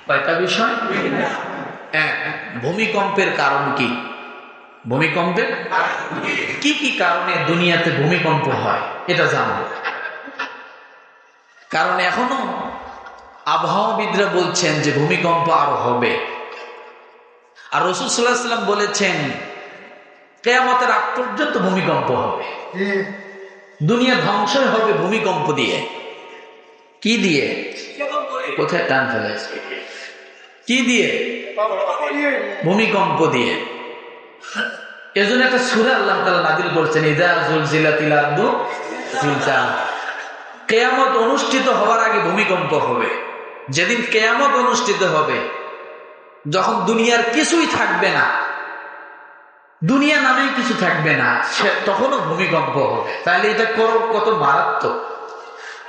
কয়টা বিষয়? এক, ভূমিকম্পের কারণ কি? ভূমিকম্পের কি কি কারণে দুনিয়াতে ভূমিকম্প হয় এটা জানবো। কারণ এখনো আবহাওয়াবিদরা বলছেন যে ভূমিকম্প আরো হবে। আর রাসূল সাল্লাল্লাহু আলাইহি ওয়াসাল্লাম বলেছেন কিয়ামতের আগ পর্যন্ত ভূমিকম্প হবে। দুনিয়া ধ্বংসই হবে ভূমিকম্প দিয়ে। কি দিয়ে? কোথায় টান ফেলেছে? কি দিয়ে? ভূমিকম্প দিয়ে। এজন্য একটা সূরা আল্লাহ তাআলা নাযিল করেছেন, ইযা যুলজিলাতিল আরদু জিলজালাহা। কিয়ামত অনুষ্ঠিত হওয়ার আগে ভূমিকম্প হবে। যেদিন কিয়ামত অনুষ্ঠিত হবে, যখন দুনিয়ার কিছুই থাকবে না, দুনিয়া নামেই কিছু থাকবে না, তখনও ভূমিকম্প হবে। তাহলে এটা কত মারাত্মক!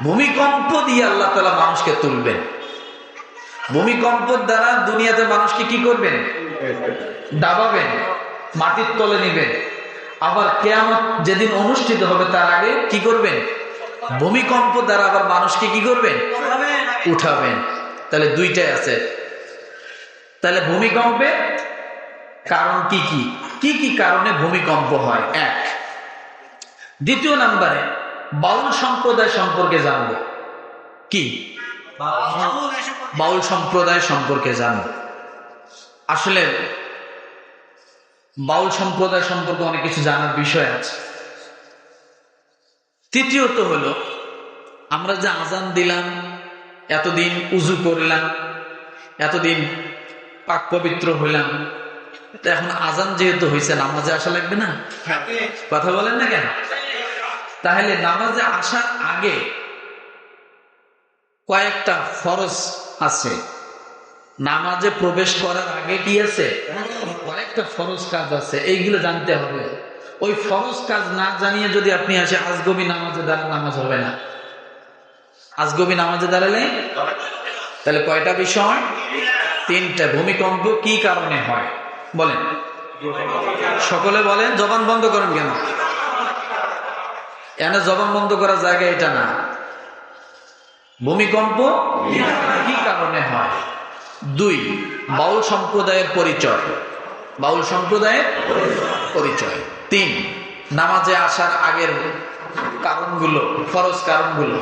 ভূমিকম্প দিয়ে আল্লাহ তাআলা মানুষকে তুলবেন। ভূমিকম্পের দ্বারা দুনিয়াতে মানুষকে কি করবেন? দাবাবেন, মাটির তলে নেবেন। আবার কিয়ামত যেদিন অনুষ্ঠিত হবে তার আগে কি করবেন? ভূমিকম্প দ্বারা আবার মানুষকে কি করবেন? উঠাবেন। তাহলে দুইটাই আছে। তাহলে ভূমিকম্পের কারণ কি কি? কি কি কারণে ভূমিকম্প হয়? এক। দ্বিতীয় নম্বরে বাউল সম্প্রদায় সম্পর্কে জানবো। কি? বাউল সম্প্রদায় সম্পর্কে জানব। আসলে বাউল সম্প্রদায় সম্পর্কে অনেক কিছু জানার বিষয় আছে। তৃতীয়ত হলো, আমরা যে আজান দিলাম, এতদিন উযু করলাম, এতদিন পাক পবিত্র হইলাম, এখন আজান যেহেতু হয়েছে, নামাজে আসা লাগবে না? কথা বলেন না কেন? তাহলে নামাজে আসার আগে কয়েকটা ফরজ আছে। নামাজে প্রবেশ করার আগে কি আছে? কয়েকটা ফরজ কাজ আছে, এইগুলো জানতে হবে। ওই ফরজ কাজ না জানিয়ে যদি আপনি আসে আজগবি নামাজে দাঁড়ান, নামাজ হবে না। আজগবি নামাজে দাঁড়ালে তাহলে কয়টা বিষয়? তিনটা। ভূমিকম্প কি কারণে হয় বলেন? সকলে বলেন। জবান বন্ধ করেন কেন? এখানে জবান বন্ধ করার জায়গা এটা না। ভূমিকম্প কি কারণে হয়? দুই, বাউল সম্প্রদায়ের পরিচয়। বাউল সম্প্রদায়ের পরিচয়। তিন, নামাজে আসার আগের কারণগুলো, ফরজ কারণগুলো।